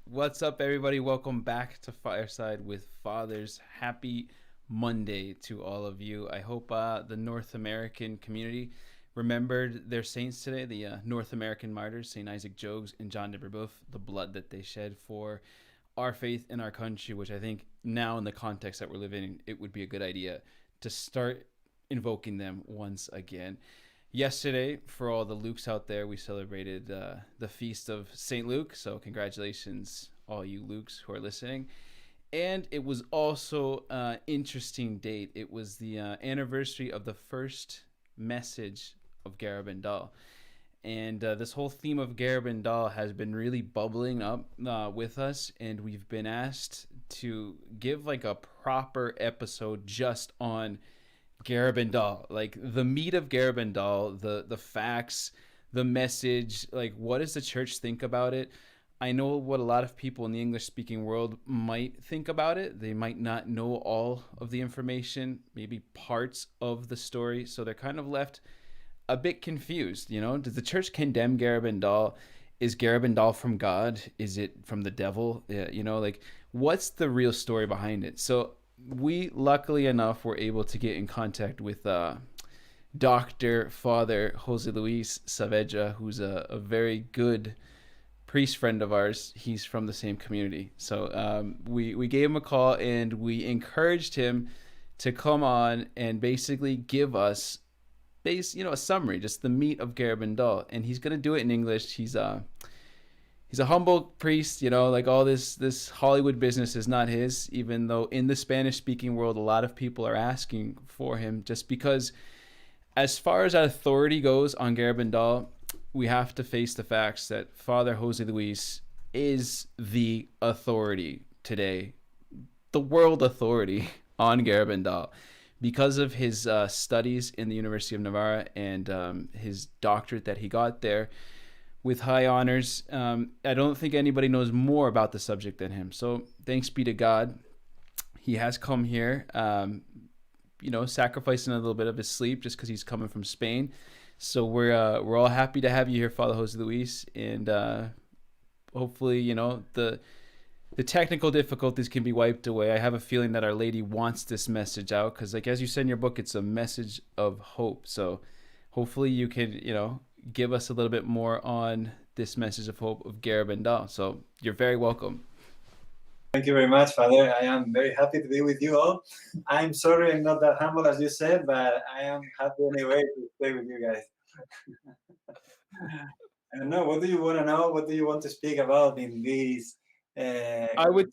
What's up, everybody? Welcome back to Fireside with Fathers. Happy Monday to all of you. I hope the North American community remembered their saints today, the North American martyrs, St. Isaac Jogues and John de Brebeuf, the blood that they shed for our faith in our country, which I think now in the context that we're living in, it would be a good idea to start invoking them once again. Yesterday, for all the Lukes out there, we celebrated the feast of St. Luke. So congratulations, all you Lukes who are listening. And it was also an interesting date. It was the anniversary of the first message of Garabandal. And this whole theme of Garabandal has been really bubbling up with us. And we've been asked to give like a proper episode just on Garabandal, like the meat of Garabandal, the facts, the message, like what does the church think about it? I know what a lot of people in the English speaking world might think about it. They might not know all of the information, maybe parts of the story, so they're kind of left a bit confused. Does the church condemn Garabandal? Is Garabandal from God? Is it from the devil? Like what's the real story behind it? So we luckily enough were able to get in contact with Dr. Father Jose Luis Saavedra, who's a very good priest friend of ours. He's from the same community. So we gave him a call and we encouraged him to come on and basically give us a summary, just the meat of Garabandal. And he's going to do it in English. He's a humble priest, like all this Hollywood business is not his, even though in the Spanish speaking world, a lot of people are asking for him, just because as far as authority goes on Garabandal, we have to face the facts that Father Jose Luis is the authority today, the world authority on Garabandal, because of his studies in the University of Navarra and his doctorate that he got there with high honors. I don't think anybody knows more about the subject than him. So thanks be to God. He has come here, sacrificing a little bit of his sleep just because he's coming from Spain. So we're all happy to have you here, Father Jose Luis. And hopefully, the technical difficulties can be wiped away. I have a feeling that Our Lady wants this message out because, like, as you said in your book, it's a message of hope. So hopefully you can, give us a little bit more on this message of hope of Garabandal. So you're very welcome. Thank you very much, Father. I am very happy to be with you all. I'm sorry I'm not that humble as you said, but I am happy anyway to stay with you guys. I don't know. What do you want to know? What do you want to speak about in this? I'd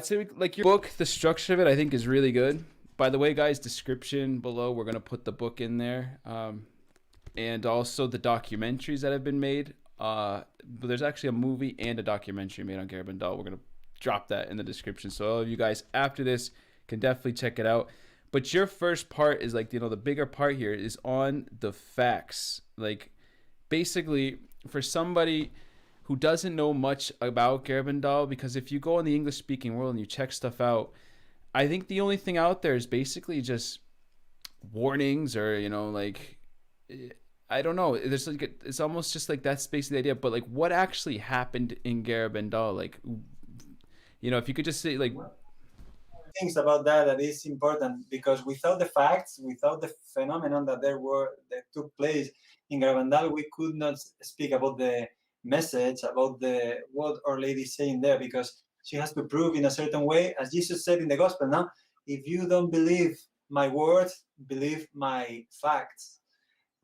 say like your book, the structure of it, I think is really good. By the way, guys, description below, we're going to put the book in there. And also the documentaries that have been made. But there's actually a movie and a documentary made on Garabandal. We're going to drop that in the description. So all of you guys after this can definitely check it out. But your first part is like, the bigger part here is on the facts. Like basically for somebody who doesn't know much about Garabandal, because if you go in the English speaking world and you check stuff out, I think the only thing out there is basically just warnings or, I don't know. There's like it's almost just like that's basically the idea. But like, what actually happened in Garabandal? Like, if you could just say like things about that is important, because without the facts, without the phenomenon that took place in Garabandal, we could not speak about the message, about what Our Lady is saying there, because she has to prove in a certain way, as Jesus said in the gospel. Now, if you don't believe my words, believe my facts.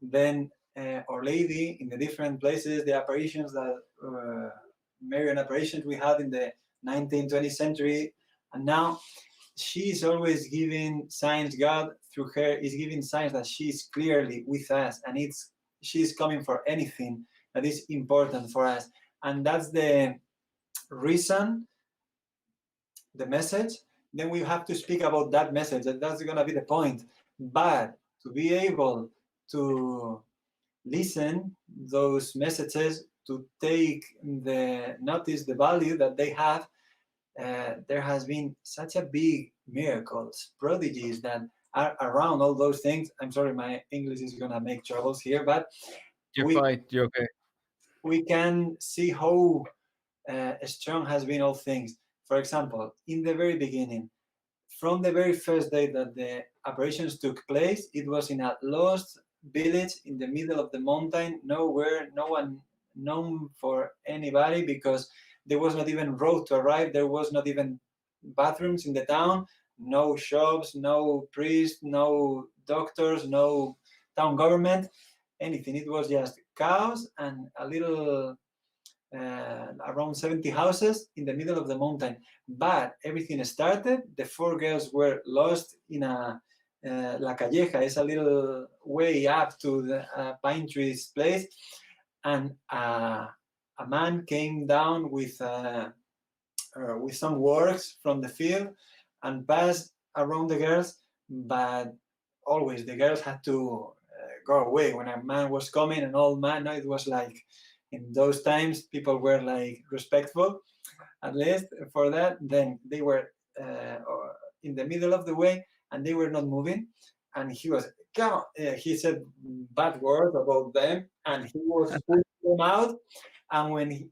Then Our Lady in the different places, the apparitions that Marian apparitions we had in the 19th, 20th century, and now she's always giving signs. God through her is giving signs that she's clearly with us, and she's coming for anything that is important for us, and that's the reason, the message. Then we have to speak about that message. That's going to be the point. But to be able to listen those messages, to take the notice, the value that they have, there has been such a big miracles, prodigies that are around all those things. I'm sorry, my English is gonna make troubles here, but you're fine, you're okay. We can see how strong has been all things. For example, in the very beginning, from the very first day that the operations took place, it was in a lost village in the middle of the mountain, nowhere, no one known for anybody, because there was not even road to arrive. There was not even bathrooms in the town, no shops, no priests, no doctors, no town government, anything. It was just cows and a little around 70 houses in the middle of the mountain. But everything started. The four girls were lost in a La Calleja, is a little way up to the pine trees place, and a man came down with some works from the field and passed around the girls, but always the girls had to go away when a man was coming, an old man. No, it was like in those times people were like respectful, at least for that. Then they were uh, in the middle of the way and they were not moving, and he was he said bad words about them and he was pulling them out. And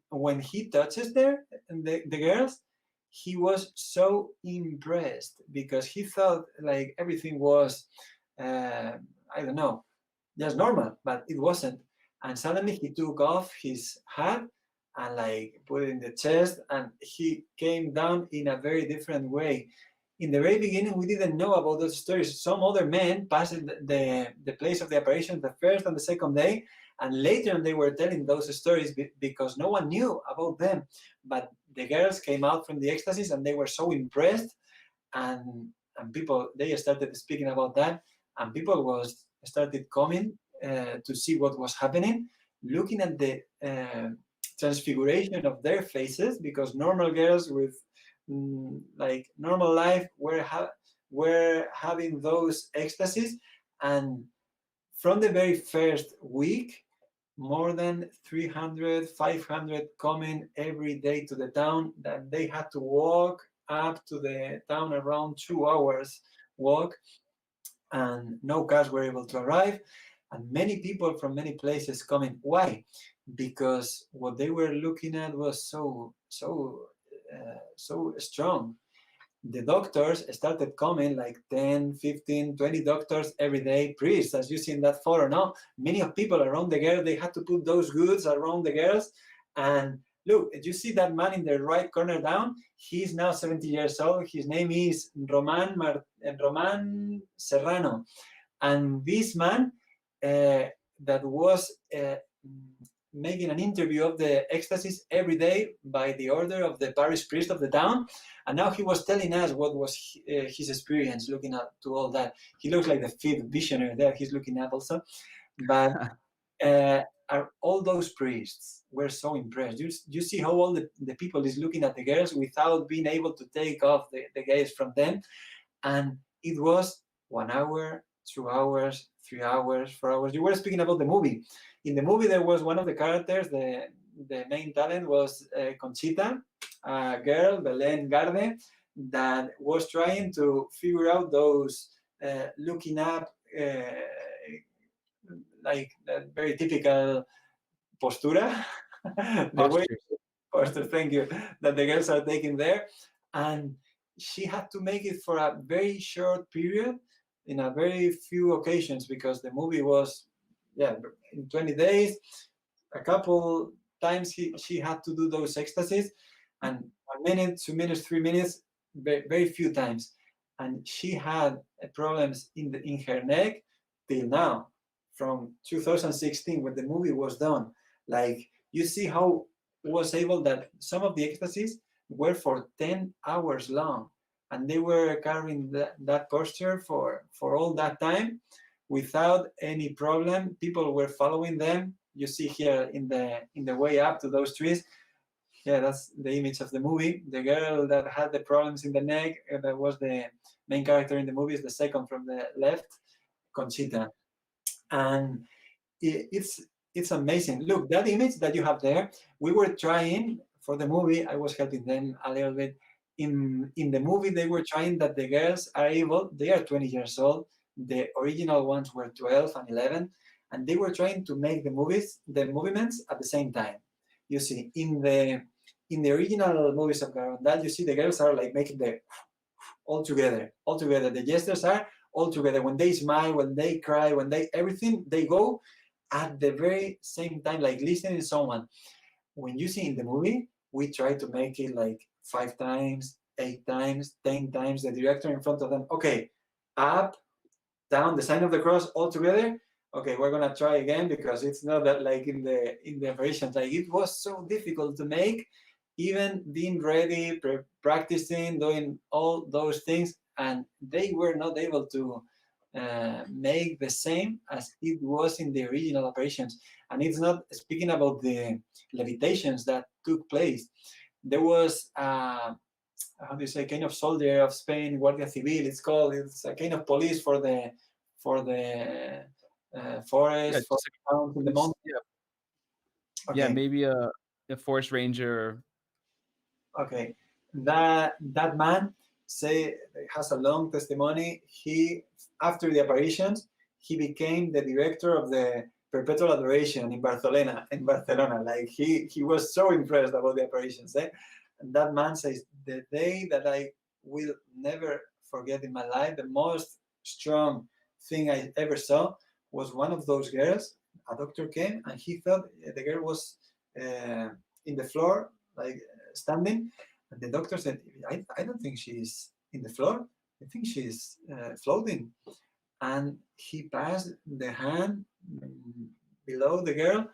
when he touches the girls, he was so impressed because he thought like everything was I don't know, just normal, but it wasn't. And suddenly he took off his hat and like put it in the chest, and he came down in a very different way. In the very beginning, we didn't know about those stories. Some other men passed the place of the apparition the first and the second day, and later on they were telling those stories because no one knew about them. But the girls came out from the ecstasies and they were so impressed, and people, they started speaking about that, and people was started coming to see what was happening, looking at the transfiguration of their faces, because normal girls with like normal life were having those ecstasies. And from the very first week, more than 300, 500 coming every day to the town, that they had to walk up to the town around 2 hours walk, and no cars were able to arrive, and many people from many places coming. Why? Because what they were looking at was so strong. The doctors started coming, like 10, 15, 20 doctors every day, priests, as you see in that photo. Now many of people around the girl, they had to put those goods around the girls. And look, you see that man in the right corner down, he's now 70 years old. His name is Roman Serrano. And this man that was making an interview of the ecstasies every day by the order of the parish priest of the town. And now he was telling us what was his experience looking at to all that. He looks like the fifth visionary there. He's looking at also. But all those priests were so impressed. You see how all the people is looking at the girls without being able to take off the gaze from them. And it was 1 hour, 2 hours, 3 hours, 4 hours. You were speaking about the movie. In the movie, there was one of the characters, the main talent was Conchita, a girl, Belen Garde, that was trying to figure out those looking up, like that very typical postura, the way Postures. posture, thank you, that the girls are taking there. And she had to make it for a very short period in a very few occasions, because the movie was, yeah, in 20 days, a couple times she had to do those ecstasies, and a minute, 2 minutes, 3 minutes, very few times. And she had problems in her neck till now, from 2016 when the movie was done. Like, you see how was able that some of the ecstasies were for 10 hours long, and they were carrying that posture for all that time without any problem. People were following them. You see here in the way up to those trees. Yeah, that's the image of the movie. The girl that had the problems in the neck, that was the main character in the movie, is the second from the left, Conchita. And it's amazing. Look, that image that you have there, we were trying for the movie. I was helping them a little bit. In the movie, they were trying that the girls are able, they are 20 years old. The original ones were 12 and 11, and they were trying to make the movements at the same time. You see, in the original movies of Garabandal, you see the girls are like making the all together. The gestures are all together. When they smile, when they cry, when they everything, they go at the very same time, like listening to someone. When you see in the movie, we try to make it like 5 times, 8 times, 10 times. The director in front of them. Okay, up, down, the sign of the cross, all together. Okay, we're gonna try again because it's not that like in the operations. Like it was so difficult to make, even being ready, practicing, doing all those things, and they were not able to make the same as it was in the original operations. And it's not speaking about the levitations that took place. There was how do you say, kind of soldier of Spain, Guardia Civil. It's called. It's a kind of police for the Yeah, forest, for just the towns in the just mountains. yeah, Okay, maybe a forest ranger. okay. That man say has a long testimony. He after the apparitions, he became the director of the perpetual adoration in Barcelona. In Barcelona, like he was so impressed about the apparitions. Eh? And that man says the day that I will never forget in my life, the most strong thing I ever saw was one of those girls. A doctor came and he thought the girl was uh, in the floor, like standing. And the doctor said, I don't think she's in the floor. I think she's floating. And he passed the hand below the girl,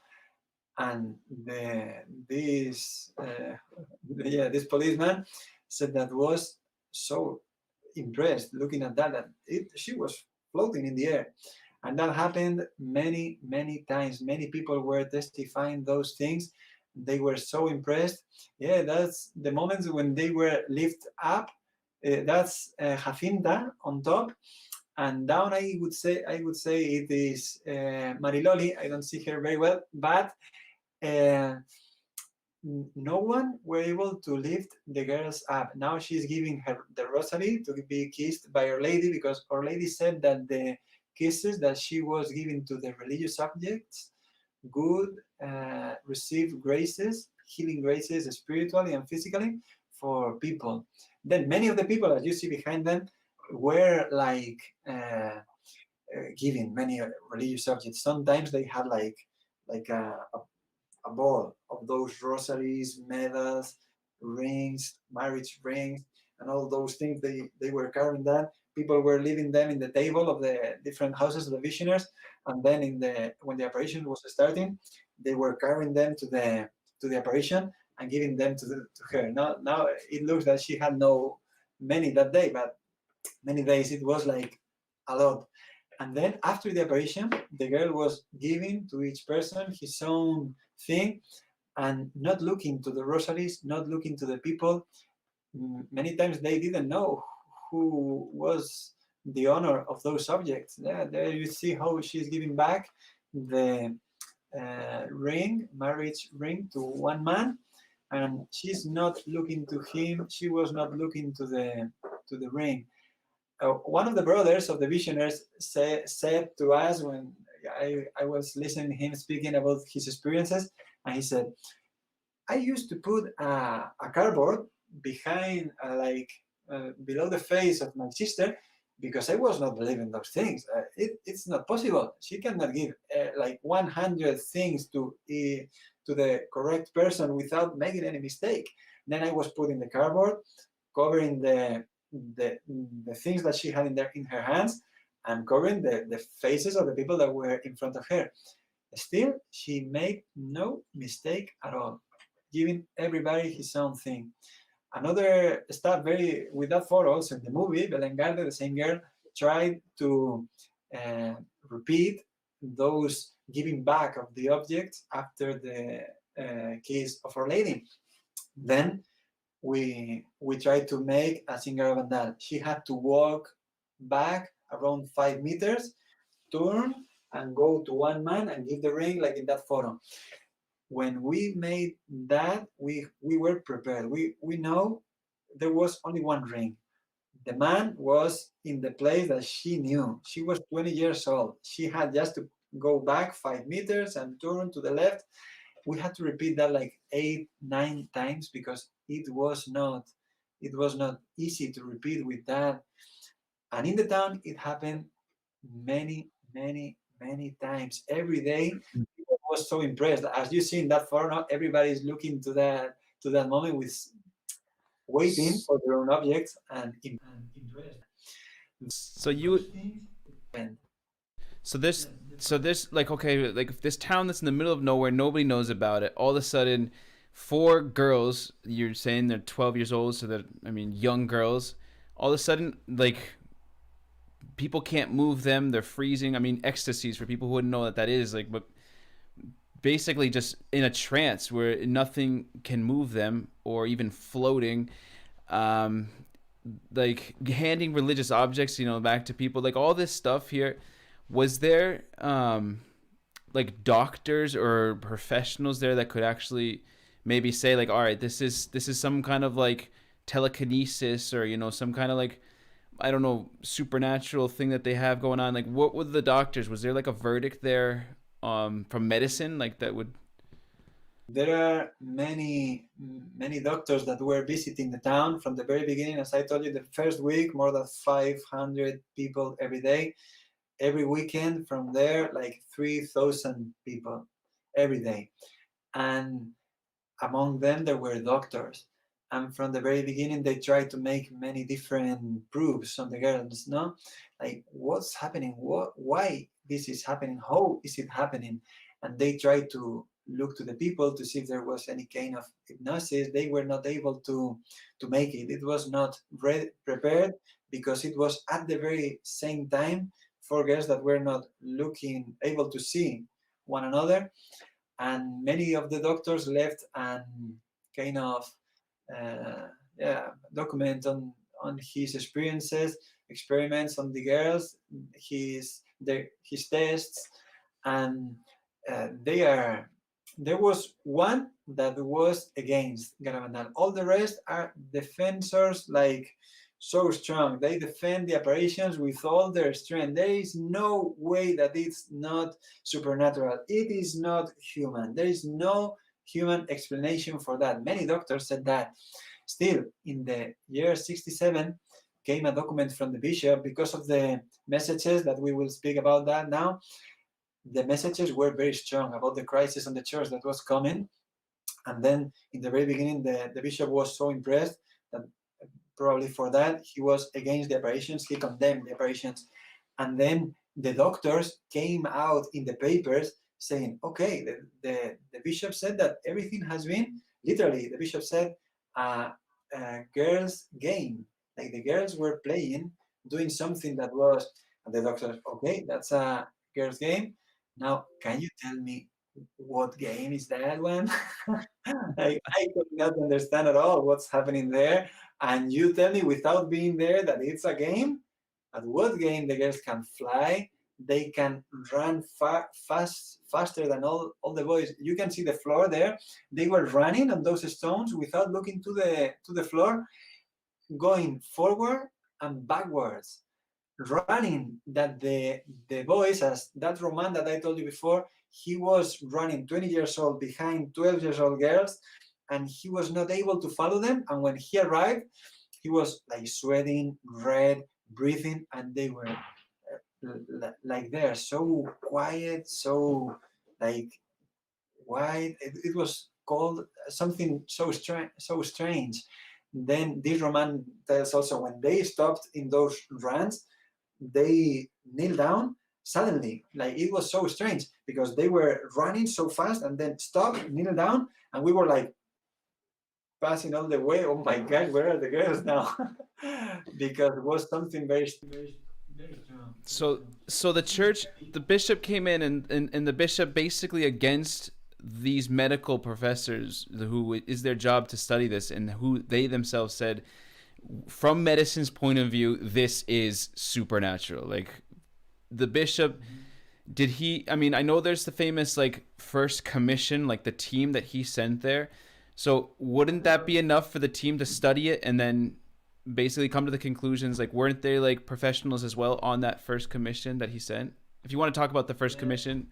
and this policeman said that was so impressed looking at that she was floating in the air. And that happened many times. Many people were testifying those things. They were so impressed. Yeah, that's the moments when they were lifted up. That's Jacinta on top, and down I would say it is Mariloli. I don't see her very well, but uh, no one were able to lift the girls up. Now she's giving her the rosary to be kissed by Our Lady, because Our Lady said that the kisses that she was giving to the religious subjects would receive graces, healing graces, spiritually and physically for people. Then many of the people, as you see behind them, were like giving many religious subjects. Sometimes they had like a ball of those rosaries, medals, rings, marriage rings, and all those things. They were carrying that. People were leaving them in the table of the different houses of the visionaries, and then when the apparition was starting, they were carrying them to the apparition and giving them to her. Now it looks that she had no many that day, but many days it was like a lot. And then after the apparition, the girl was giving to each person his own thing, and not looking to the rosaries, not looking to the people. Many times they didn't know who was the owner of those objects. Yeah, there you see how she's giving back the marriage ring to one man, and she's not looking to him. She was not looking to the ring. One of the brothers of the visionaries said to us when I was listening to him speaking about his experiences, and he said, I used to put a cardboard behind, below the face of my sister, because I was not believing those things. It's not possible. She cannot give like 100 things to the correct person without making any mistake. Then I was putting the cardboard, covering the things that she had in her hands, and covering the faces of the people that were in front of her. Still, she made no mistake at all, giving everybody his own thing. Another stuff very with that photo also in the movie, Belengarde, the same girl, tried to uh, repeat those giving back of the objects after the case of Our Lady. Then we tried to make a singer Garabandal. She had to walk back around 5 meters, turn and go to one man and give the ring like in that photo. When we made that, we were prepared. We know there was only one ring. The man was in the place that she knew. She was 20 years old. She had just to go back 5 meters and turn to the left. We had to repeat that like 8, 9 times because it was not easy to repeat with that. And in the town, it happened many, many, many times every day. People was so impressed. As you see in that photo, everybody is looking to that moment with waiting for their own objects and impressed. So Those you things happened. so this like okay, like this town that's in the middle of nowhere, nobody knows about it. All of a sudden, four girls, you're saying they're 12 years old, so that I mean young girls. All of a sudden, like people can't move them, they're freezing. I mean, ecstasies for people who wouldn't know what that is, like, but basically just in a trance where nothing can move them or even floating. Um, like handing religious objects, back to people, like all this stuff here. Was there like doctors or professionals there that could actually maybe say like, all right, this is some kind of like telekinesis or some kind of like I don't know supernatural thing that they have going on? Like, what were the doctors? Was there like a verdict there from medicine like that would? There are many doctors that were visiting the town from the very beginning. As I told you, the first week, more than 500 people every day. Every weekend from there, like 3,000 people every day. And among them, there were doctors. And from the very beginning, they tried to make many different proofs on the girls, no? Like, what's happening? Why this is happening? How is it happening? And they tried to look to the people to see if there was any kind of hypnosis. They were not able to make it. It was not prepared because it was at the very same time for girls that were not looking, able to see one another, and many of the doctors left and kind of uh, document on his experiences, experiments on the girls, his tests, and they are. There was one that was against Garabandal. All the rest are defenders, like so strong. They defend the apparitions with all their strength. There is no way that it's not supernatural. It is not human. There is no human explanation for that. Many doctors said that. Still, in the year 67, came a document from the bishop because of the messages that we will speak about that now. The messages were very strong about the crisis on the church that was coming. And then in the very beginning, the bishop was so impressed that probably for that he was against the apparitions. He condemned the apparitions. And then the doctors came out in the papers saying, okay, the bishop said that everything has been, literally, the bishop said, a girls' game. Like the girls were playing, doing something that was, and the doctor, okay, that's a girls' game. Now, can you tell me what game is that one? I could not understand at all what's happening there. And you tell me without being there that it's a game? At what game the girls can fly? They can run faster than all the boys. You can see the floor there. They were running on those stones without looking to the floor, going forward and backwards, running that the boys, as that Roman that I told you before, he was running 20 years old behind 12 years old girls, and he was not able to follow them. And when he arrived, he was like sweating, red, breathing, and they were like they're so quiet, so like white. It was called something so strange. Then this Roman tells also when they stopped in those runs, they kneel down suddenly. Like it was so strange because they were running so fast and then stop, kneel down, and we were like passing all the way. Oh my God, where are the girls now? Because it was something very strong. So the church, the bishop came in, and the bishop basically against these medical professors who is their job to study this, and who they themselves said from medicine's point of view this is supernatural. Like the bishop, did he, I mean, I know there's the famous like first commission, like the team that he sent there. So wouldn't that be enough for the team to study it and then basically come to the conclusions? Like weren't they like professionals as well on that first commission that he sent? If you want to talk about the first commission.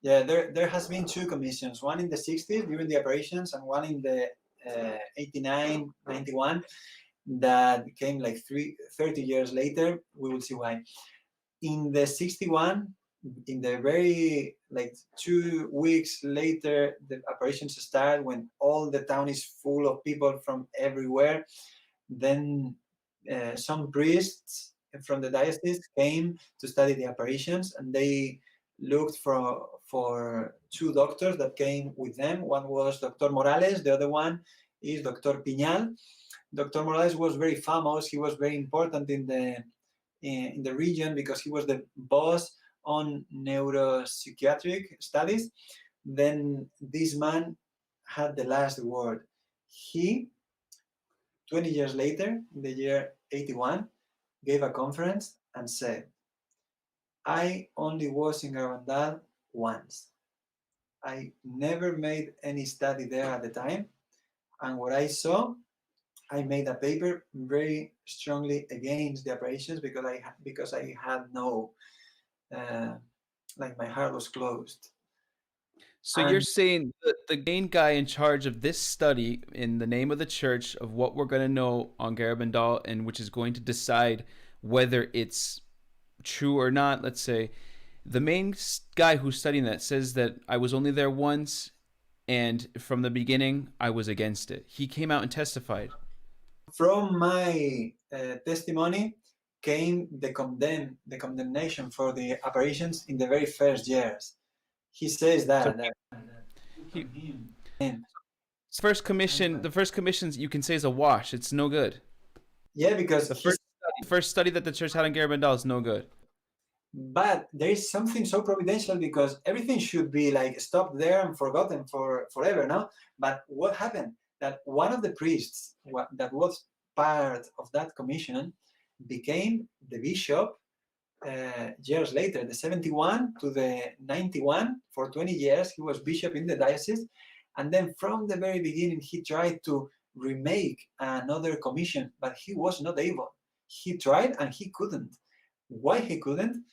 Yeah, there has been two commissions, one in the 60s during the operations and one in the 89, 91 that came like 30 years later. We will see why. In the 61, in the very like 2 weeks later, the operations start when all the town is full of people from everywhere. Then some priests from the diocese came to study the apparitions, and they looked for two doctors that came with them. One was Dr. Morales, the other one is Dr. Piñal. Dr. Morales was very famous. He was very important in the region because he was the boss on neuropsychiatric studies. Then this man had the last word. He, 20 years later, in the year 81, gave a conference and said, I only was in Garabandal once. I never made any study there at the time. And what I saw, I made a paper very strongly against the apparitions because I had no, like my heart was closed. So you're And saying the main guy in charge of this study in the name of the church of what we're going to know on Garabandal, and which is going to decide whether it's true or not, let's say, the main guy who's studying that says that I was only there once, and from the beginning I was against it. He came out and testified. from my testimony came the condemnation for the apparitions in the very first years. He says So that he him. the first commissions you can say is a wash. It's no good. Yeah, because The he's, first study that the church had on Garabandal is no good. but there is something so providential because everything should be like stopped there and forgotten for forever, no? But what happened? That one of the priests that was part of that commission became the bishop years later, the 71 to the 91. For 20 years, he was bishop in the diocese. And then from the very beginning, he tried to remake another commission, but he was not able. He tried and he couldn't. Why he couldn't?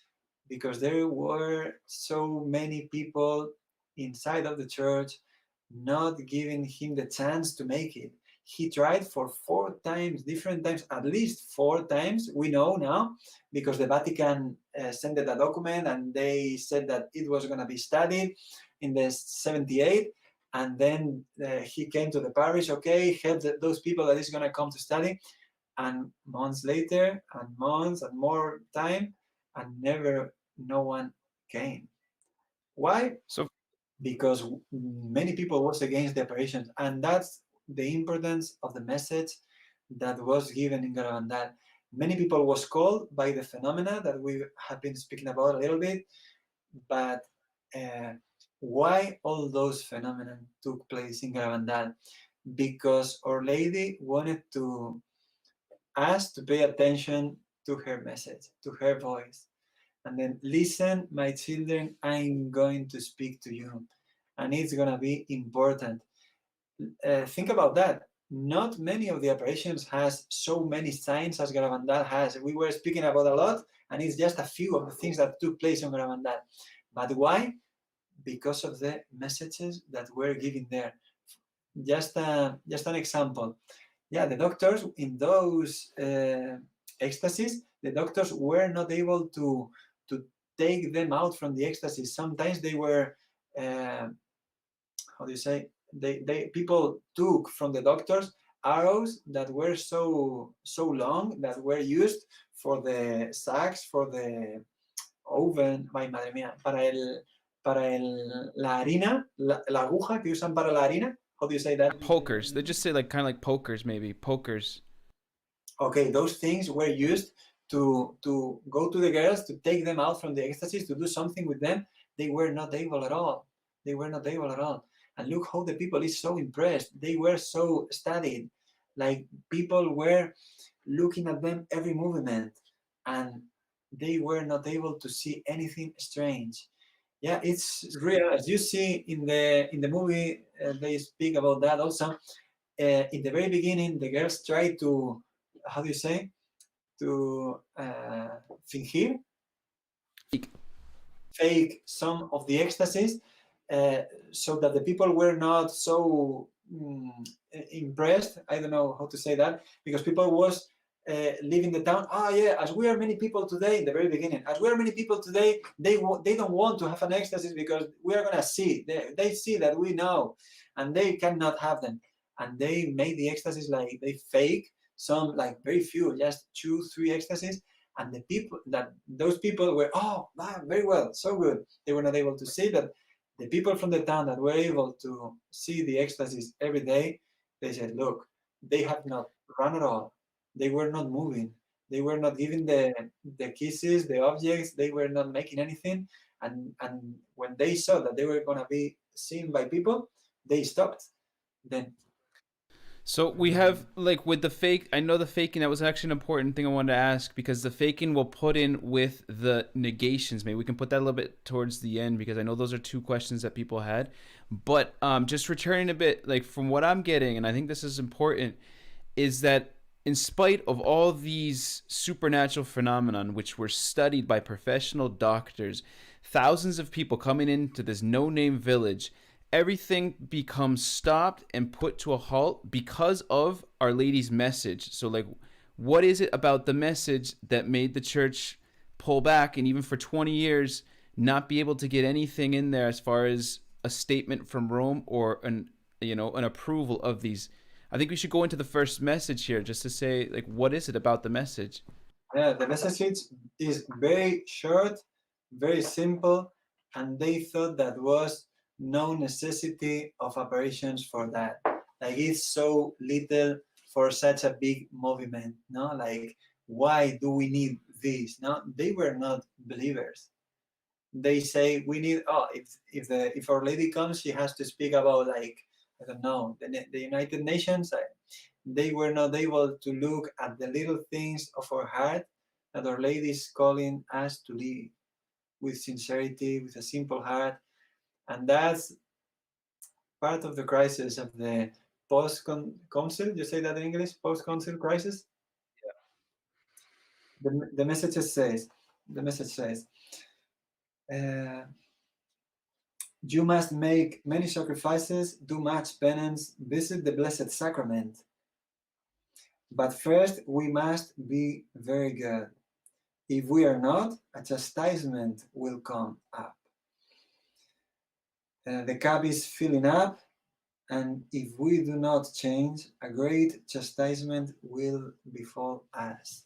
Because there were so many people inside of the church not giving him the chance to make it. He tried for 4 times, different times, at least 4 times, we know now, because the Vatican sent a document and they said that it was going to be studied in the 78. And then he came to the parish, okay, help those people that is going to come to study. And months later, and months and more time, and never no one came. Why? So Because many people was against the apparitions, and that's the importance of the message that was given in Garabandal. Many people was called by the phenomena that we have been speaking about a little bit, but uh, why all those phenomena took place in Garabandal? Because Our Lady wanted to us to pay attention to her message, to her voice. And then, listen, my children, I'm going to speak to you. And it's going to be important. Think about that. Not many of the apparitions has so many signs as Garabandal has. We were speaking about a lot, and it's just a few of the things that took place on Garabandal. But why? Because of the messages that were given there. Just an example. Yeah, the doctors in those ecstasies, the doctors were not able to take them out from the ecstasy. Sometimes they were, how do you say? They people took from the doctors arrows that were so long that were used for the sacks, for the oven. Ay, madre mía, la harina, la aguja que usan para la harina. How do you say that? pokers. They just say like kind of like pokers, maybe pokers. Okay, those things were used to go to the girls, to take them out from the ecstasies, to do something with them. They were not able at all. They were not able at all. And look how the people is so impressed. They were so studied. Like people were looking at them every movement, and they were not able to see anything strange. Yeah, it's real. As you see in the movie, they speak about that also. In the very beginning, the girls try to, how do you say, to fingir, fake some of the ecstasies, uh, so that the people were not so impressed. I don't know how to say that, because people was leaving the town. Ah, yeah, as we are many people today in the very beginning, as we are many people today, they don't want to have an ecstasy because we are gonna see. They see that we know, and they cannot have them. And they made the ecstasies like they fake some, like very few, just 2, 3 ecstasies. And the people that those people were, oh, wow, very well, so good. They were not able to see that the people from the town that were able to see the ecstasies every day, they said, look, they have not run at all. They were not moving. They were not giving the kisses, the objects. They were not making anything. And when they saw that they were going to be seen by people, they stopped. Then, So we have like with the fake. I know the faking. That was actually an important thing I wanted to ask because the faking will put in with the negations. Maybe we can put that a little bit towards the end because I know those are two questions that people had. But just returning a bit, like from what I'm getting, and I think this is important, is that in spite of all these supernatural phenomenon which were studied by professional doctors, thousands of people coming into this no-name village, everything becomes stopped and put to a halt because of Our Lady's message. So like what is it about the message that made the church pull back and even for 20 years not be able to get anything in there as far as a statement from Rome or an approval of these. I think we should go into the first message here just to say like what is it about the message? yeah, the message is very short, very simple, and they thought that was no necessity of apparitions for that. Like it's so little for such a big movement, no? Like why do we need this? No, they were not believers. They say we need, oh, if Our Lady comes, she has to speak about, like, I don't know, the United Nations. They were not able to look at the little things of our heart that Our Lady is calling us to live with sincerity, with a simple heart. And that's part of the crisis of the post-council. You say that in English, post-council crisis? The message says, the message says, uh, you must make many sacrifices, do much penance, visit the Blessed Sacrament. But first, we must be very good. If we are not, a chastisement will come up. The cup is filling up, and if we do not change, a great chastisement will befall us.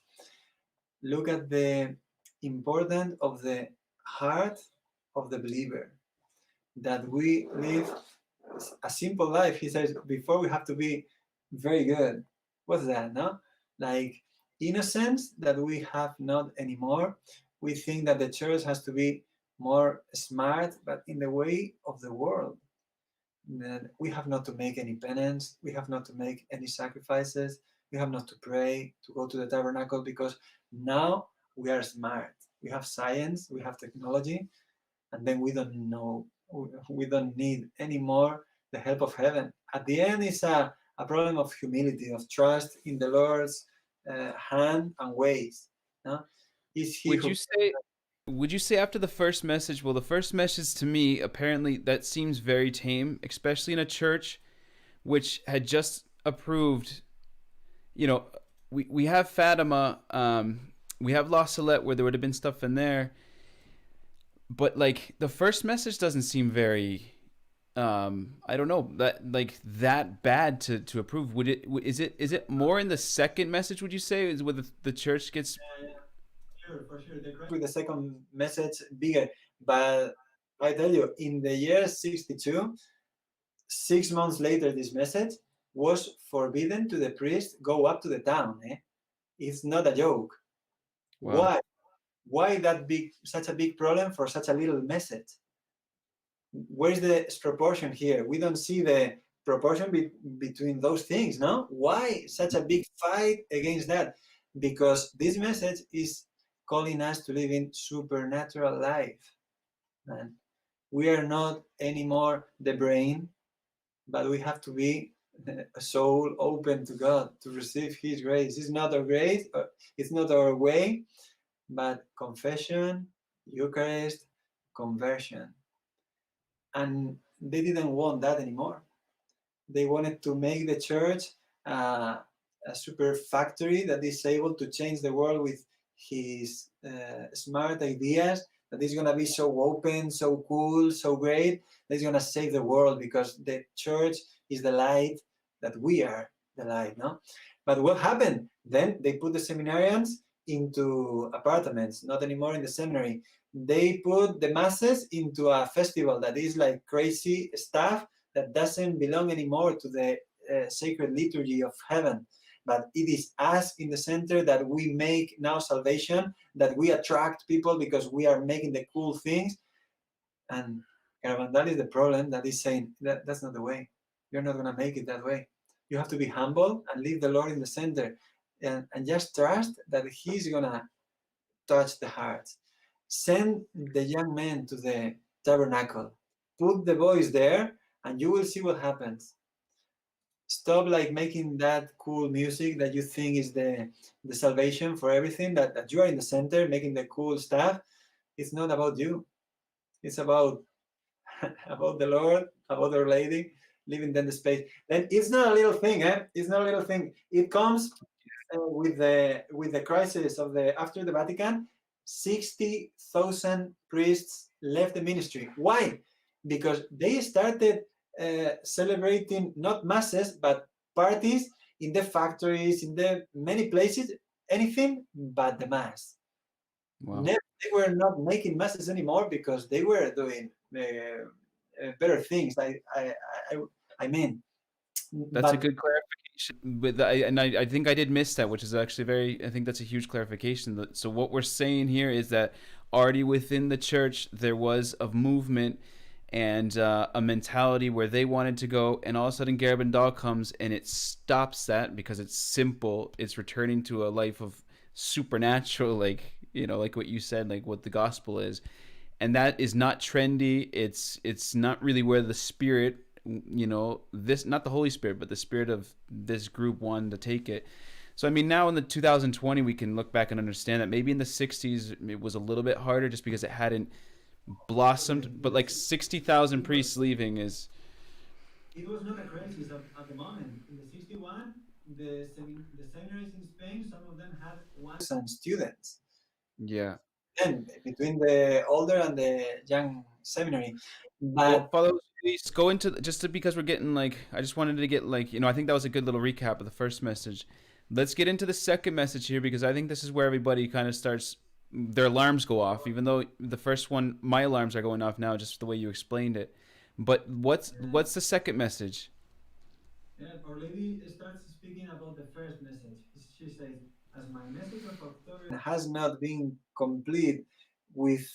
Look at the importance of the heart of the believer, that we live a simple life. He says, before we have to be very good. What's that, no? Like innocence that we have not anymore. We think that the church has to be more smart, but in the way of the world. That we have not to make any penance, we have not to make any sacrifices, we have not to pray, to go to the tabernacle, because now we are smart. We have science, we have technology, and then we don't know, we don't need anymore the help of heaven. At the end, it's a problem of humility, of trust in the Lord's hand and ways. No? Is he Would who you say would you say after the first message, well the first message to me apparently that seems very tame, especially in a church which had just approved, you know, we have Fatima, we have La Salette where there would have been stuff in there, but like the first message doesn't seem very I don't know that like that bad to approve. Would it is it more in the second message? Would you say is where the church gets? Sure, for sure. The with the second message bigger. But I tell you, in the year 62, 6 months later, this message was forbidden to the priest go up to the town. Eh? It's not a joke. Wow. Why? Why that big, such a big problem for such a little message? Where's the proportion here? We don't see the proportion between those things, no? Why such a big fight against that? Because this message is calling us to live in supernatural life. Man. We are not anymore the brain, but we have to be a soul open to God to receive His grace. It's not our grace, it's not our way, but confession, Eucharist, conversion. And they didn't want that anymore. They wanted to make the church a super factory that is able to change the world with his smart ideas, that is going to be so open, so cool, so great, that is going to save the world because the church is the light, that we are the light, no? But what happened? Then they put the seminarians into apartments, not anymore in the seminary. They put the masses into a festival that is like crazy stuff that doesn't belong anymore to the sacred liturgy of heaven. But it is us in the center that we make now salvation, that we attract people because we are making the cool things. And Garabandal is the problem that is saying that that's not the way. You're not going to make it that way. You have to be humble and leave the Lord in the center and just trust that He's going to touch the hearts. Send the young men to the tabernacle. Put the boys there, and you will see what happens. Stop like making that cool music that you think is the salvation for everything, that you are in the center making the cool stuff. It's not about you. It's about about the Lord, about Our Lady, leaving them the space. Then it's not a little thing, eh? It's not a little thing. It comes with the crisis of the after the Vatican. 60,000 priests left the ministry. Why? Because they started celebrating not masses but parties in the factories, in the many places, anything but the mass. Wow. They were not making masses anymore because they were doing better things. I mean, That's a but good clarification. But I think I did miss that, which is actually very. I think that's a huge clarification. So what we're saying here is that already within the church there was a movement and a mentality where they wanted to go, and all of a sudden Garabandal comes and it stops that because it's simple. It's returning to a life of supernatural, like like what you said, like what the gospel is, and that is not trendy. It's not really where the spirit, this, not the Holy Spirit, but the spirit of this group wanted to take it. So I mean, now in the 2020 we can look back and understand that maybe in the 60s it was a little bit harder just because it hadn't blossomed, but like 60,000 priests leaving is. It was not a crisis at the moment. In the 61, the seminaries in Spain, some of them had 1,000 students. Yeah. And between the older and the young seminary. Well, But Father, please go into because we're getting like, I just wanted to get like, I think that was a good little recap of the first message. Let's get into the second message here because I think this is where everybody kind of starts, their alarms go off, even though the first one, my alarms are going off now, just the way you explained it. But what's the second message? Yeah, Our Lady starts speaking about the first message. She says, as my message of October has not been complete with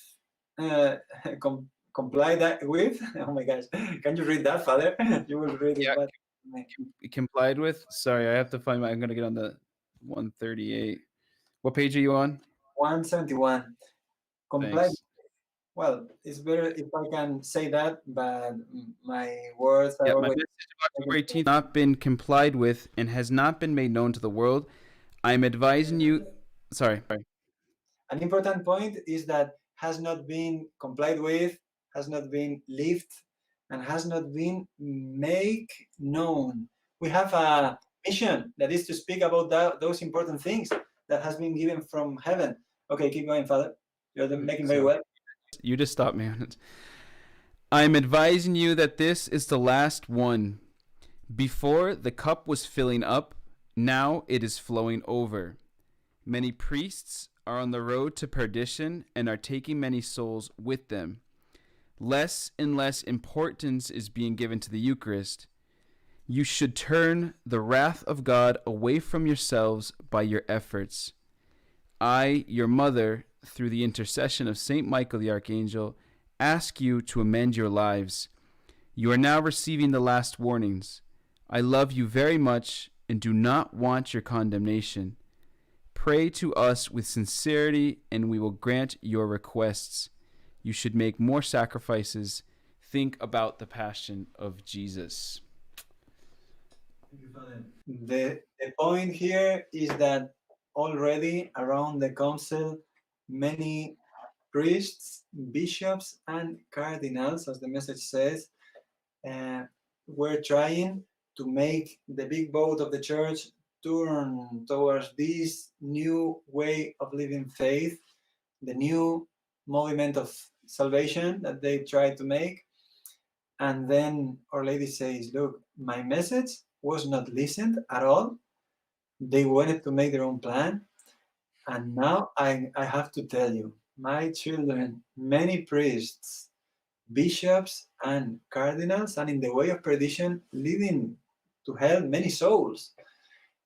uh, complied with. Oh my gosh, can you read that, Father? You will read it, Yeah, but complied with. Sorry, I have to find I'm gonna get on the 138. What page are you on? 171 complied. Thanks. Well, it's better if I can say that, but my words are Yeah, my always. message of October 18th has not been complied with and has not been made known to the world. I'm advising you. Sorry. An important point is that has not been complied with, has not been lived, and has not been made known. We have a mission that is to speak about those important things that has been given from heaven. Okay, keep going, Father. You're making very So well. you just stopped me on it. I'm advising you that this is the last one. Before the cup was filling up, now it is flowing over. Many priests are on the road to perdition and are taking many souls with them. Less and less importance is being given to the Eucharist. You should turn the wrath of God away from yourselves by your efforts. I, your mother, through the intercession of Saint Michael the Archangel, ask you to amend your lives. You are now receiving the last warnings. I love you very much and do not want your condemnation. Pray to us with sincerity, and we will grant your requests. You should make more sacrifices. Think about the passion of Jesus. Thank you, Father. The point here is that already around the council, many priests, bishops, and cardinals, as the message says, uh, were trying to make the big boat of the church turn towards this new way of living faith, the new movement of salvation that they tried to make. And then Our Lady says, look, my message was not listened at all. They wanted to make their own plan. And now I have to tell you, my children, many priests, bishops, and cardinals, and in the way of perdition, leading to hell many souls.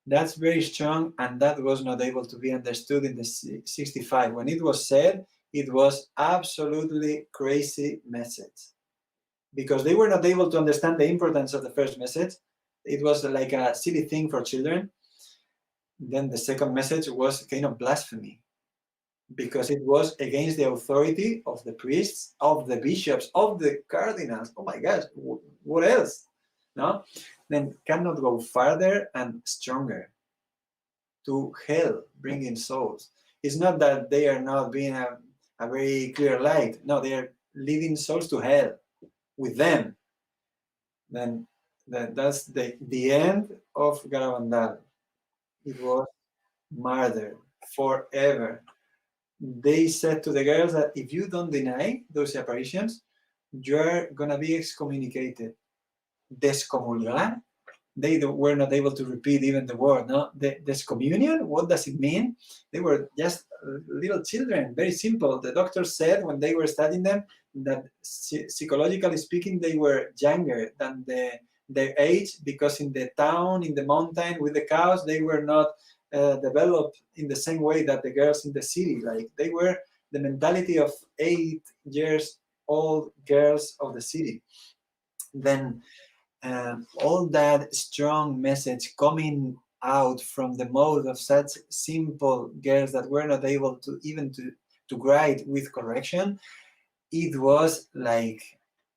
That's very strong, and that was not able to be understood in the 65. When it was said, it was absolutely crazy message because they were not able to understand the importance of the first message. It was like a silly thing for children. Then the second message was kind of blasphemy because it was against the authority of the priests, of the bishops, of the cardinals. Oh my gosh, what else? No? Then cannot go farther and stronger to hell, bringing souls. It's not that they are not being a very clear light. No, they are leading souls to hell with them. Then that's the end of Garabandal. It was murdered forever. They said to the girls that if you don't deny those apparitions, you're going to be excommunicated. Descomulgar? They were not able to repeat even the word. No, the excommunion. What does it mean? They were just little children, very simple. The doctor said when they were studying them that psychologically speaking, they were younger than their age because in the town, in the mountain with the cows, they were not developed in the same way that the girls in the city. Like they were the mentality of 8 years old girls of the city. Then all that strong message coming out from the mouth of such simple girls that were not able to even to write with correction, it was like,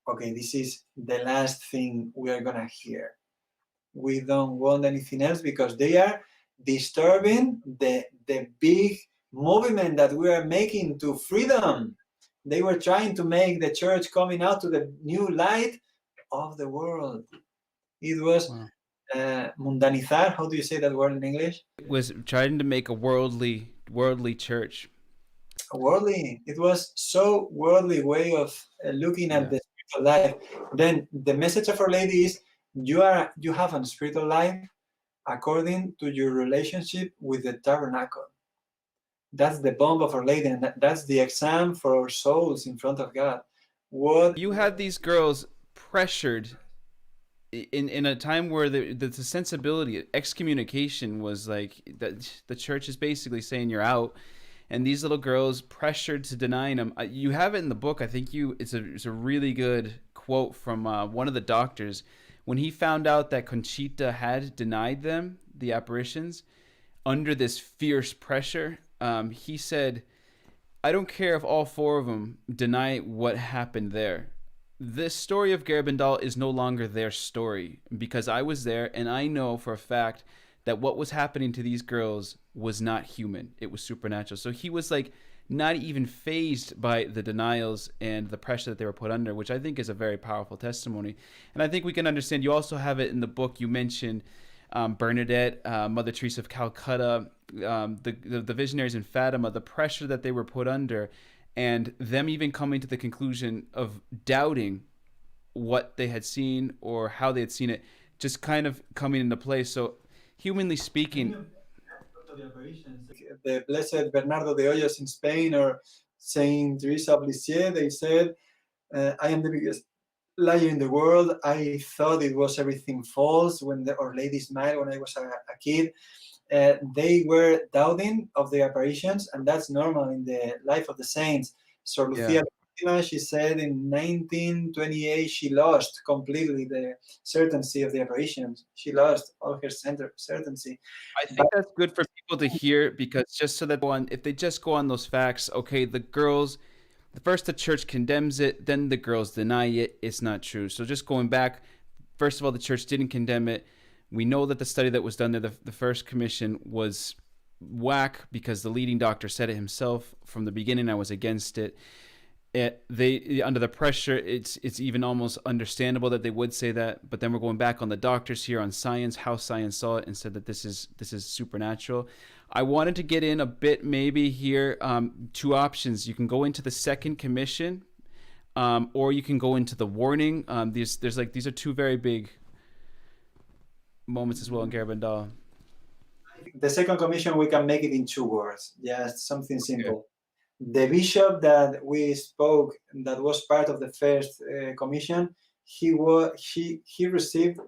okay, this is the last thing we are gonna hear. We don't want anything else because they are disturbing the big movement that we are making to freedom. They were trying to make the church coming out to the new light of the world. It was Wow. mundanizar. How do you say that word in English? It was trying to make a worldly church. Worldly. It was so worldly way of looking at Yeah. the spiritual life. Then the message of Our Lady is you have a spiritual life according to your relationship with the tabernacle. That's the bomb of Our Lady, and that's the exam for our souls in front of God. What You had these girls pressured in a time where the sensibility excommunication was like that the church is basically saying you're out, and these little girls pressured to denying them. You have it in the book. I think it's a really good quote from one of the doctors when he found out that Conchita had denied them the apparitions under this fierce pressure. He said, I don't care if all 4 of them deny what happened there. This story of Garabandal is no longer their story because I was there and I know for a fact that what was happening to these girls was not human. It was supernatural. So he was like not even fazed by the denials and the pressure that they were put under, which I think is a very powerful testimony. And I think we can understand. You also have it in the book. You mentioned Bernadette, Mother Teresa of Calcutta, the visionaries in Fatima, the pressure that they were put under, and them even coming to the conclusion of doubting what they had seen or how they had seen it, just kind of coming into play. So, humanly speaking, the Blessed Bernardo de Hoyos in Spain or Saint Teresa of Lisieux, they said, I am the biggest liar in the world. I thought it was everything false when Our Lady smiled when I was a kid. They were doubting of the apparitions, and that's normal in the life of the saints. So Lucia, she said in 1928 she lost completely the certainty of the apparitions. She lost all her certainty. I think that's good for people to hear because just so that if they just go on those facts, okay, the girls, first the church condemns it, then the girls deny it. It's not true. So just going back, first of all, the church didn't condemn it. We know that the study that was done there, the first commission was whack because the leading doctor said it himself from the beginning. I was against it. They under the pressure, it's even almost understandable that they would say that. But then we're going back on the doctors here, on science, how science saw it, and said that this is supernatural. I wanted to get in a bit maybe here. Two options: you can go into the second commission, or you can go into the warning. These are two very big moments as well in Garabandal. The second commission, we can make it in 2 words, just something Okay. simple. The bishop that we spoke, that was part of the first commission, he received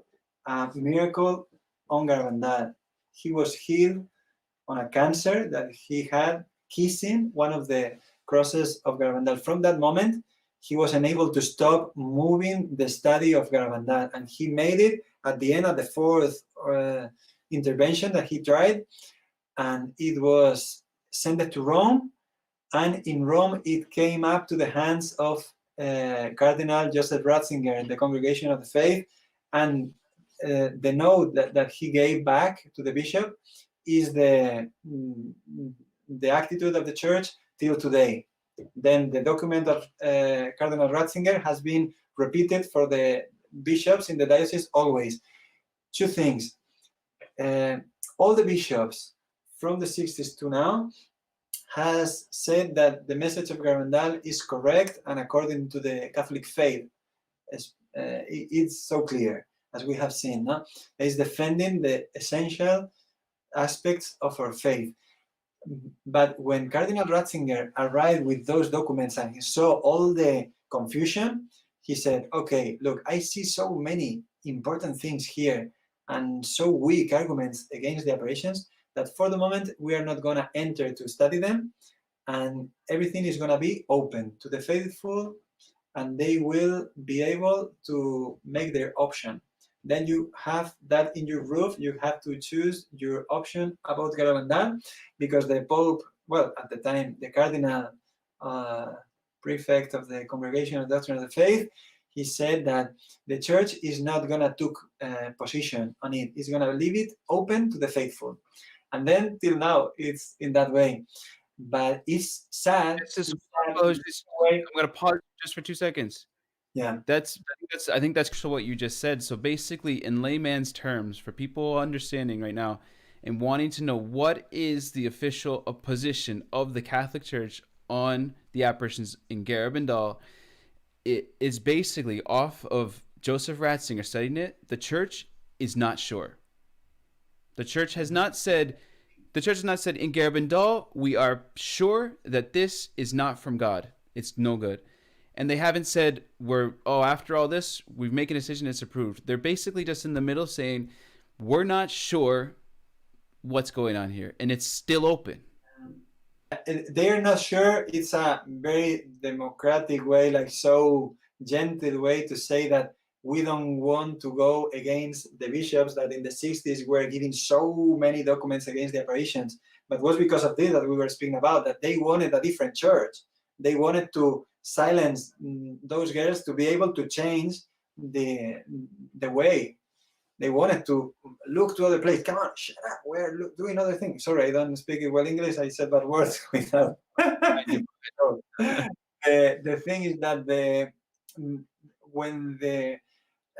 a miracle on Garabandal. He was healed on a cancer that he had, kissing one of the crosses of Garabandal. From that moment, he was unable to stop moving the study of Garabandal, and he made it at the end of the fourth intervention that he tried, and it was sent to Rome, and in Rome it came up to the hands of Cardinal Joseph Ratzinger in the Congregation of the Faith, and the note that he gave back to the bishop is the attitude of the church till today. Then the document of Cardinal Ratzinger has been repeated for the bishops in the diocese always. Two things. All the bishops from the 60s to now has said that the message of Garabandal is correct and according to the Catholic faith. It's so clear, as we have seen. No? It's defending the essential aspects of our faith. But when Cardinal Ratzinger arrived with those documents and he saw all the confusion, he said, okay, look, I see so many important things here and so weak arguments against the apparitions that for the moment we are not going to enter to study them, and everything is going to be open to the faithful, and they will be able to make their option. Then you have that in your roof. You have to choose your option about Garabandal, because the Pope, well, at the time, the Cardinal prefect of the Congregation of Doctrine of the Faith, he said that the Church is not going to take position on it. It's going to leave it open to the faithful. And then till now, it's in that way. But it's sad. I'm going to pause just for 2 seconds. Yeah. I think that's what you just said. So basically, in layman's terms, for people understanding right now and wanting to know what is the official position of the Catholic Church on the apparitions in Garabandal, it is basically off of Joseph Ratzinger studying it. The Church is not sure. The Church has not said. The Church has not said in Garabandal, we are sure that this is not from God. It's no good. And they haven't said, after all this, we've made a decision, it's approved. They're basically just in the middle saying, we're not sure what's going on here. And it's still open. They're not sure. It's a very democratic way, like so gentle way to say that we don't want to go against the bishops that in the 60s were giving so many documents against the apparitions. But it was because of this that we were speaking about, that they wanted a different church. They wanted to silence those girls to be able to change the way. They wanted to look to other place. Come on, shut up. We're doing other things. Sorry, I don't speak well English. I said bad words without. The thing is that when the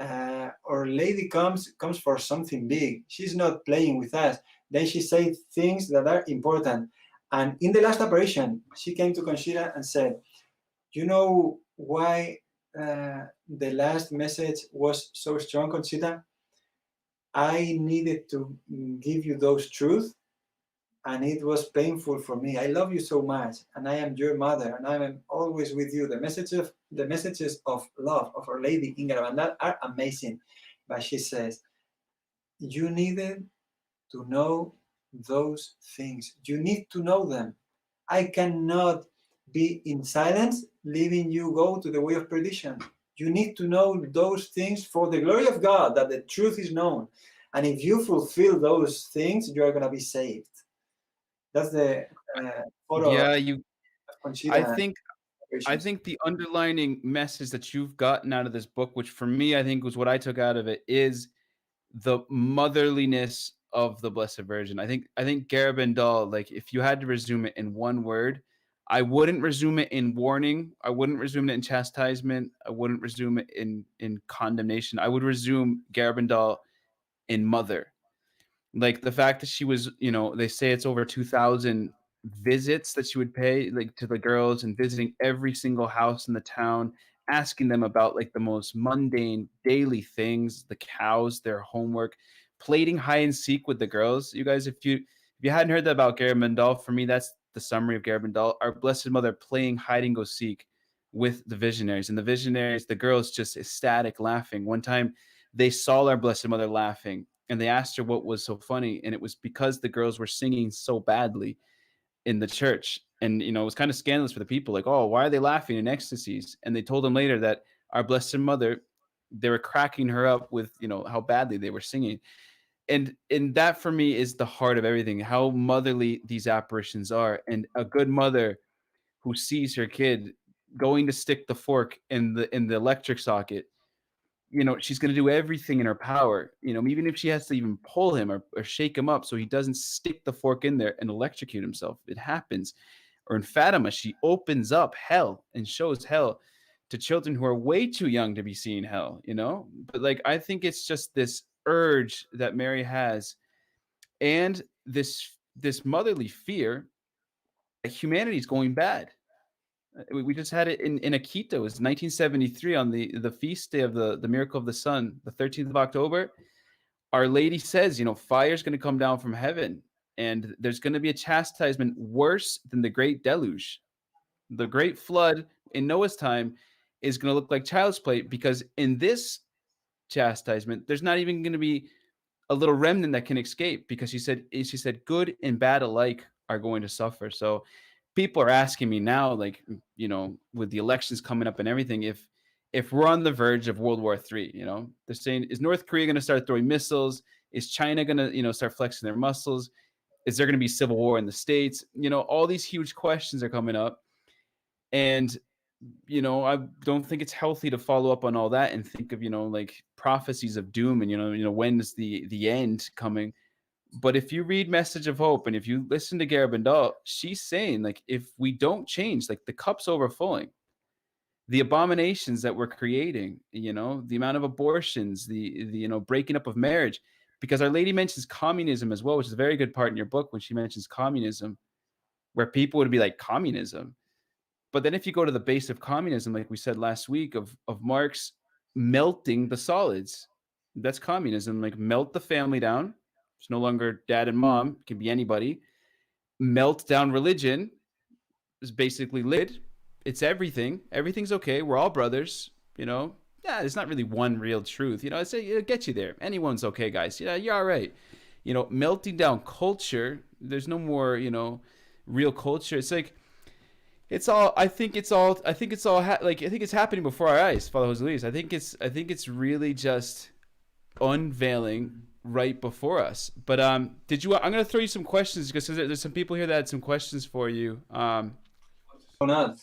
Our Lady comes for something big. She's not playing with us. Then she says things that are important. And in the last apparition, she came to Conchita and said, you know why the last message was so strong, Conchita? I needed to give you those truths, and it was painful for me. I love you so much, and I am your mother, and I am always with you. The messages of love of Our Lady in Garabandal are amazing. But she says, you needed to know those things. You need to know them. I cannot be in silence, leaving you go to the way of perdition. You need to know those things for the glory of God, that the truth is known. And if you fulfill those things, you are going to be saved. That's the photo. Yeah, of Conchita. I think the underlining message that you've gotten out of this book, which for me I think was what I took out of it, is the motherliness of the Blessed Virgin. I think Garabandal, like if you had to resume it in one word, I wouldn't resume it in warning. I wouldn't resume it in chastisement. I wouldn't resume it in condemnation. I would resume Garabandal in mother. Like the fact that she was, they say it's over 2,000 visits that she would pay like to the girls and visiting every single house in the town, asking them about like the most mundane daily things, the cows, their homework, plating hide and seek with the girls. You guys, if you hadn't heard that about Garabandal, for me that's the summary of Garabandal. Our Blessed Mother playing hide and go seek with the visionaries, and the visionaries, the girls just ecstatic laughing. One time they saw our Blessed Mother laughing and they asked her what was so funny, and it was because the girls were singing so badly in the church. And it was kind of scandalous for the people, like, oh, why are they laughing in ecstasies? And they told them later that our Blessed Mother, they were cracking her up with how badly they were singing. And that for me is the heart of everything, how motherly these apparitions are. And a good mother who sees her kid going to stick the fork in the electric socket, she's going to do everything in her power, even if she has to even pull him or shake him up so he doesn't stick the fork in there and electrocute himself. It happens. Or in Fatima, she opens up hell and shows hell to children who are way too young to be seeing hell. But like, I think it's just this urge that Mary has, and this motherly fear that humanity is going bad. We just had it in Akita. It was 1973 on the feast day of the miracle of the sun, the 13th of October. Our Lady says, fire's going to come down from heaven, and there's going to be a chastisement worse than the great deluge. The great flood in Noah's time is going to look like child's play, because in this chastisement, there's not even going to be a little remnant that can escape, because she said good and bad alike are going to suffer. So people are asking me now, like, with the elections coming up and everything, if we're on the verge of World War III. They're saying, is North Korea going to start throwing missiles? Is China going to start flexing their muscles? Is there going to be civil war in the States? All these huge questions are coming up. And I don't think it's healthy to follow up on all that and think of like prophecies of doom and when is the end coming. But if you read Message of Hope and if you listen to Garabandal, she's saying, like, if we don't change, like, the cup's overflowing. The abominations that we're creating, the amount of abortions, the breaking up of marriage, because Our Lady mentions communism as well, which is a very good part in your book when she mentions communism, where people would be like, communism. But then if you go to the base of communism, like we said last week, of Marx melting the solids, that's communism. Like, melt the family down. It's no longer dad and mom. It can be anybody. Melt down religion is basically lid. It's everything. Everything's okay. We're all brothers. Yeah, it's not really one real truth. I say it'll get you there. Anyone's okay, guys. Yeah, you're all right. Melting down culture. There's no more, real culture. It's like, it's all. I think it's all. I think it's all. I think it's happening before our eyes, Father Jose Luis. I think it's really just unveiling right before us. But did you? I'm gonna throw you some questions because there's some people here that had some questions for you. Come on.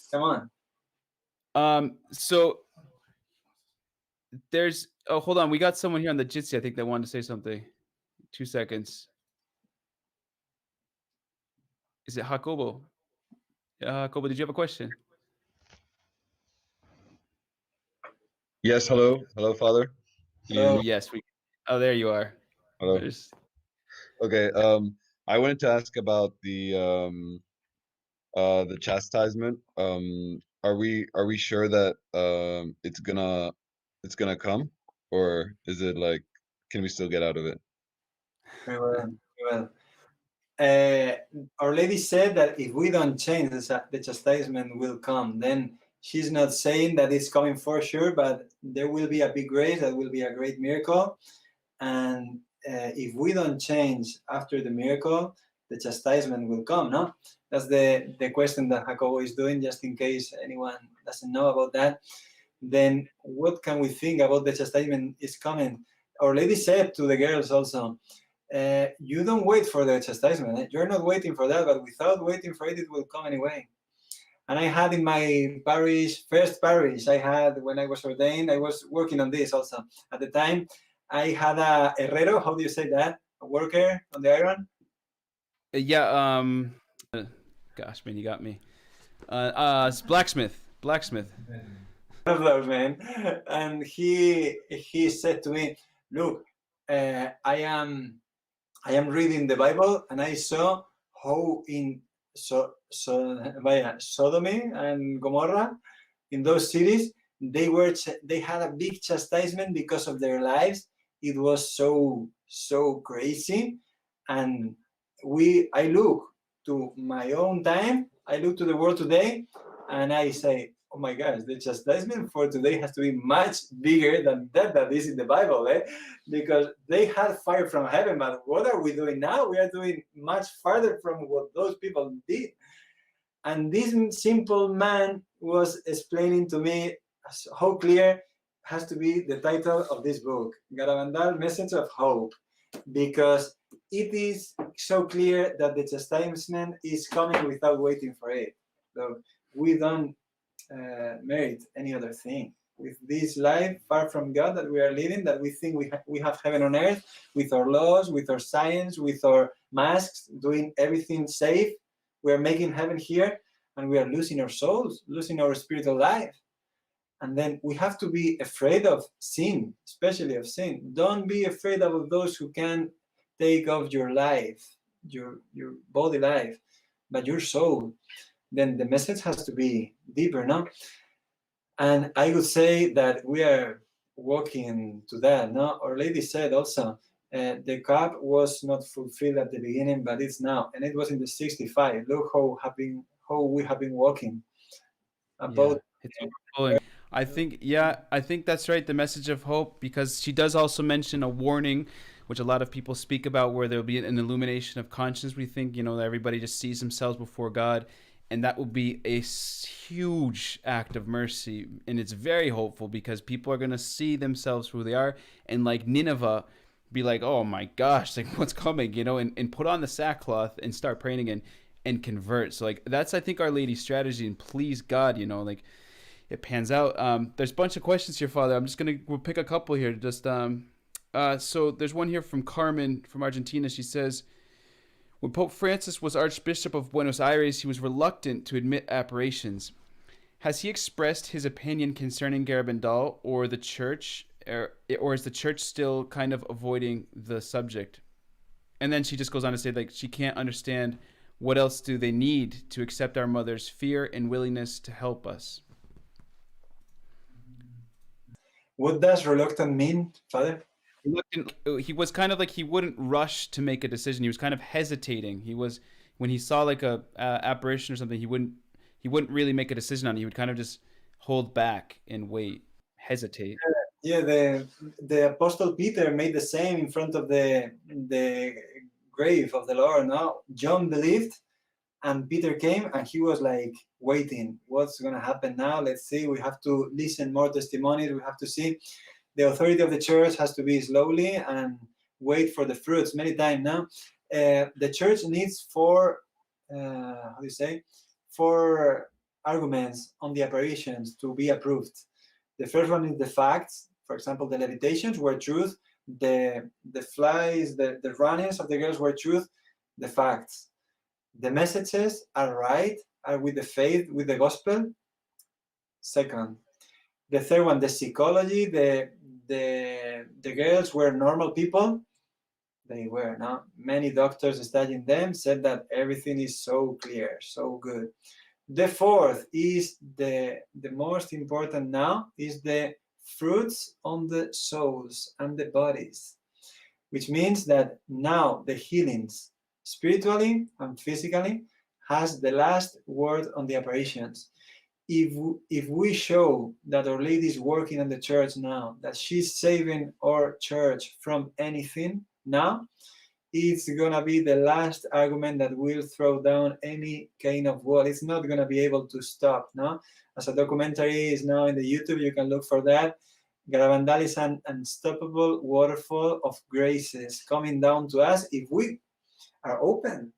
So there's. Oh, hold on. We got someone here on the Jitsi, I think, that wanted to say something. 2 seconds. Is it Jacobo? Jacobo, did you have a question? Yes, hello. Hello, Father. Yes, we. Oh, there you are. Hello. There's... Okay, I wanted to ask about the chastisement. Are we sure that it's gonna come, or is it like, can we still get out of it? Very well. Very well. Our Lady said that if we don't change, the chastisement will come. Then she's not saying that it's coming for sure, but there will be a big grace, that will be a great miracle. And if we don't change after the miracle, the chastisement will come, no? That's the question that Jacobo is doing, just in case anyone doesn't know about that. Then what can we think about the chastisement is coming? Our Lady said to the girls also, you don't wait for the chastisement. You're not waiting for that, but without waiting for it, it will come anyway. And I had in my parish, first parish I had when I was ordained, I was working on this also. At the time, I had a herrero, how do you say that? a worker on the iron. Yeah. Uh, Gosh, man, you got me. It's blacksmith. Blacksmith. One of those men, and he said to me, "Look, I am reading the Bible, and I saw how in Sodomy and Gomorrah, in those cities, they had a big chastisement because of their lives. It was so crazy, and I look to my own time, I look to the world today, and I say, oh my gosh, the chastisement for today has to be much bigger than that is in the Bible, because they had fire from heaven. But what are we doing now? We are doing much farther from what those people did. And this simple man was explaining to me how clear has to be the title of this book, Garabandal, Message of Hope, because it is so clear that the chastisement is coming without waiting for it. So we don't merit any other thing. With this life far from God that we are living, that we think we have heaven on earth, with our laws, with our science, with our masks, doing everything safe, we are making heaven here, and we are losing our souls, losing our spiritual life. And then we have to be afraid of sin, especially of sin. Don't be afraid of those who can take off your life, your body life, but your soul. Then the message has to be deeper, no? And I would say that we are walking to that, no? Our Lady said also, the cup was not fulfilled at the beginning, but it's now, and it was in the 65. Look how we have been walking Yeah, about. it's overflowing. I think that's right. The message of hope, because she does also mention a warning, which a lot of people speak about, where there'll be an illumination of conscience. We think, that everybody just sees themselves before God, and that will be a huge act of mercy. And it's very hopeful because people are going to see themselves for who they are, and like Nineveh, be like, oh my gosh, like what's coming, and put on the sackcloth and start praying again and convert. So like that's, I think, Our Lady's strategy, and please God, like it pans out. There's a bunch of questions here, Father. We'll pick a couple here. So there's one here from Carmen from Argentina. She says, when Pope Francis was Archbishop of Buenos Aires, he was reluctant to admit apparitions. Has he expressed his opinion concerning Garabandal or the Church, or is the Church still kind of avoiding the subject? And then she just goes on to say, like, she can't understand what else do they need to accept our mother's fear and willingness to help us. What does reluctant mean, Father? He was kind of like, he wouldn't rush to make a decision. He was kind of hesitating. When he saw like a apparition or something, he wouldn't really make a decision on it. He would kind of just hold back and wait, hesitate. Yeah, the Apostle Peter made the same in front of the grave of the Lord. No, John believed, and Peter came, and he was like waiting. What's going to happen now? Let's see. We have to listen more testimonies. We have to see. The authority of the church has to be slowly and wait for the fruits. Many times now, the church needs four arguments on the apparitions to be approved. The first one is the facts. For example, the levitations were truth. The flies, the runnings of the girls were truth. The facts. The messages are right, are with the faith, with the gospel. Second. The third one, the psychology. The girls were normal people. They were. Now, many doctors studying them said that everything is so clear, so good. The fourth is the most important now, is the fruits on the souls and the bodies, which means that now the healings, spiritually and physically, has the last word on the apparitions. If we show that Our Lady is working in the church now, that she's saving our church from anything now, it's going to be the last argument that will throw down any kind of wall. It's not going to be able to stop. No, as a documentary is now in the YouTube, you can look for that. Garabandal is an unstoppable waterfall of graces coming down to us if we are open.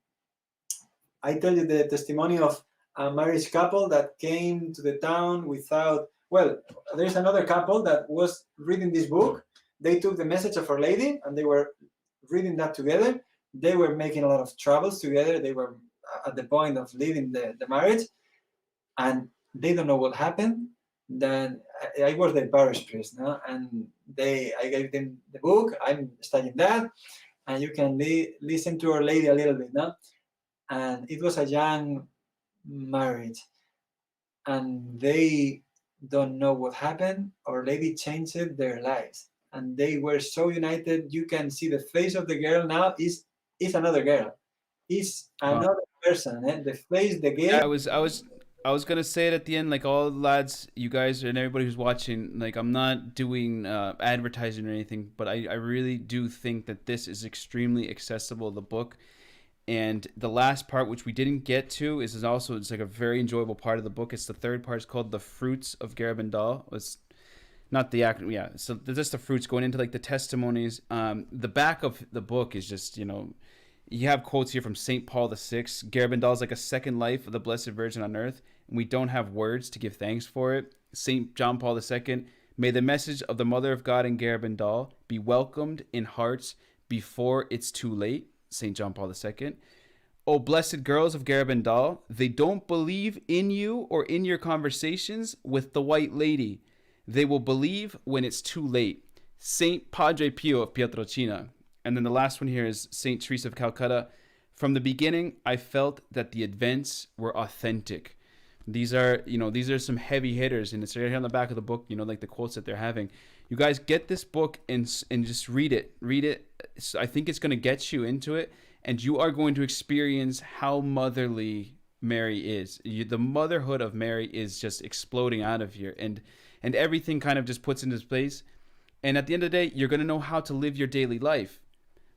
I tell you the testimony of a marriage couple that came to the town without, well, there's another couple that was reading this book. They took the message of Our Lady and they were reading that together. They were making a lot of travels together. They were at the point of leaving the marriage, and they don't know what happened. Then I was the parish priest, no? And I gave them the book. I'm studying that, and you can listen to Our Lady a little bit, no? And it was a young marriage, and they don't know what happened. Our Lady changed their lives, and they were so united. You can see the face of the girl now is another girl, is Wow. another person. Eh? The face, the Yeah, girl. I was gonna say it at the end, like all the lads, you guys, and everybody who's watching. Like, I'm not doing advertising or anything, but I really do think that this is extremely accessible. The book, and the last part, which we didn't get to, is also it's like a very enjoyable part of the book. It's the third part. It's called "The Fruits of Garabandal." It's not the acronym, yeah. So just the fruits going into like the testimonies. The back of the book is just you have quotes here from Saint Paul VI. Garabandal is like a second life of the Blessed Virgin on earth, and we don't have words to give thanks for it. Saint John Paul II. May the message of the Mother of God in Garabandal be welcomed in hearts before it's too late. Saint John Paul II. O blessed girls of Garabandal, they don't believe in you or in your conversations with the White Lady. They will believe when it's too late. Saint Padre Pio of Pietrelcina. And then the last one here is Saint Teresa of Calcutta. From the beginning, I felt that the events were authentic. These are some heavy hitters, and it's right here on the back of the book, like the quotes that they're having. You guys get this book and just read it. Read it. I think it's going to get you into it, and you are going to experience how motherly Mary is. The motherhood of Mary is just exploding out of here, and everything kind of just puts into place. And at the end of the day, you're going to know how to live your daily life.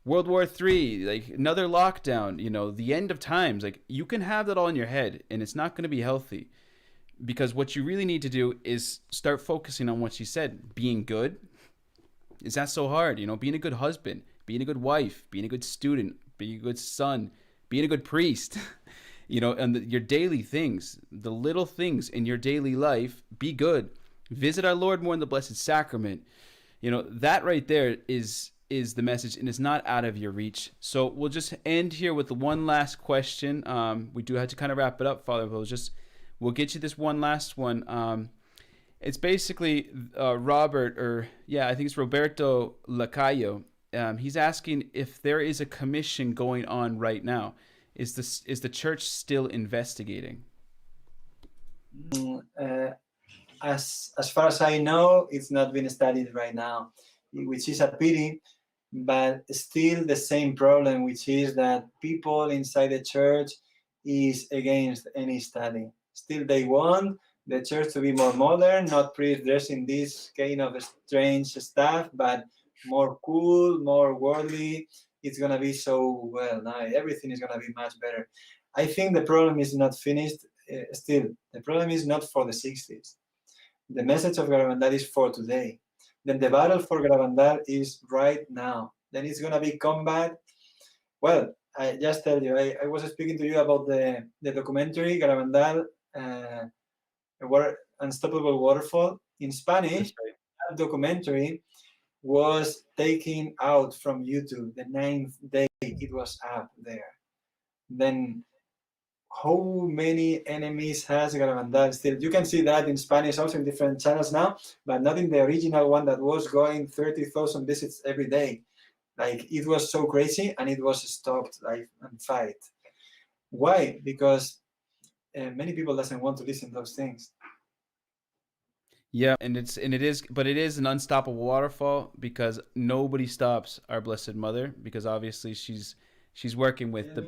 World War III, like another lockdown, the end of times, like you can have that all in your head, and it's not going to be healthy, because what you really need to do is start focusing on what she said. Being good. Is that so hard? Being a good husband, being a good wife, being a good student, being a good son, being a good priest, and your daily things, the little things in your daily life, be good. Visit our Lord more in the Blessed Sacrament. That right there is the message, and it's not out of your reach. So we'll just end here with the one last question. We do have to kind of wrap it up, Father. We'll get you this one last one. It's basically Robert, I think it's Roberto Lacayo. He's asking if there is a commission going on right now. Is the church still investigating? As far as I know, it's not been studied right now, which is a pity. But still the same problem, which is that people inside the church is against any study. Still they want the church to be more modern, not priests dressing this kind of strange stuff, but more cool, more worldly. It's going to be so well. Now everything is going to be much better. I think the problem is not finished still. The problem is not for the 60s. The message of Garabandal is for today. Then the battle for Garabandal is right now. Then it's going to be combat. Well, I just tell you, I was speaking to you about the documentary Garabandal, Unstoppable Waterfall. In Spanish, that documentary was taken out from YouTube the 9th day it was up there. Then how many enemies has Garabandal still? You can see that in Spanish also in different channels now, but not in the original one that was going 30,000 visits every day. Like it was so crazy, and it was stopped and fight. Why? Because many people doesn't want to listen to those things. Yeah, and it is an unstoppable waterfall, because nobody stops our Blessed Mother, because obviously she's working with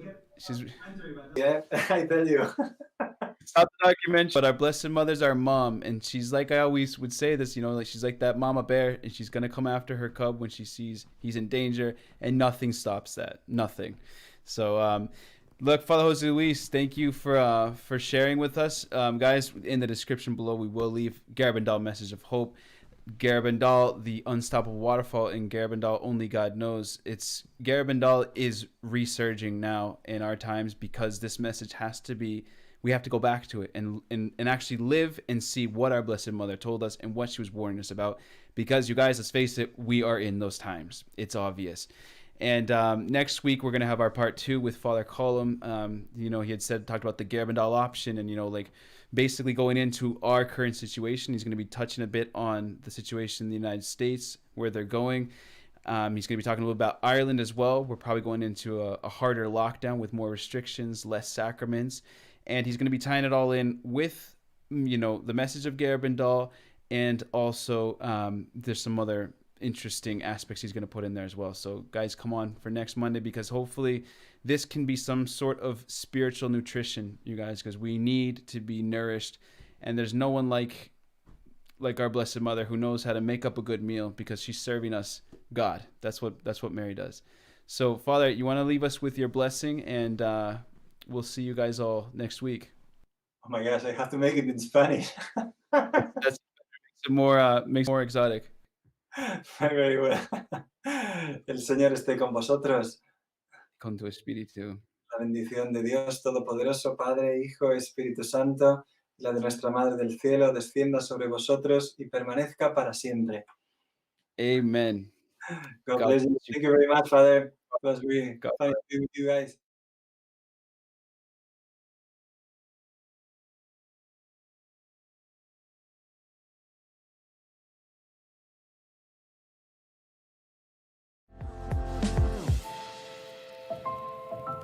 Yeah, I tell you. It's not the documentary, but our Blessed Mother's our mom, and she's like, I always would say this, like she's like that mama bear, and she's gonna come after her cub when she sees he's in danger, and nothing stops that, nothing. So, look, Father Jose Luis, thank you for sharing with us, guys. In the description below, we will leave Garabandal Message of Hope. Garabandal, the unstoppable waterfall in Garabandal, only God knows. Garabandal is resurging now in our times, because this message has to be. We have to go back to it and actually live and see what our Blessed Mother told us and what she was warning us about. Because you guys, let's face it, we are in those times. It's obvious. And next week we're gonna have our part 2 with Father Colum. He had talked about the Garabandal option, and like basically going into our current situation. He's gonna be touching a bit on the situation in the United States, where they're going. He's going to be talking a little about Ireland as well. We're probably going into a harder lockdown with more restrictions, less sacraments, and he's going to be tying it all in with the message of Garabandal, and also there's some other interesting aspects he's going to put in there as well. So guys, come on for next Monday, because hopefully this can be some sort of spiritual nutrition, you guys, because we need to be nourished, and there's no one like our Blessed Mother, who knows how to make up a good meal, because she's serving us God. That's what Mary does. So Father, you want to leave us with your blessing, and we'll see you guys all next week. Oh my gosh, I have to make it in Spanish. That's makes it more exotic. Very well. El Señor esté con vosotros. Con tu espíritu. La bendición de Dios Todopoderoso, Padre, Hijo, Espíritu Santo, la de nuestra Madre del Cielo, descienda sobre vosotros y permanezca para siempre. Amen. God bless you. Thank you very much, Father. It was really fun to be with you guys.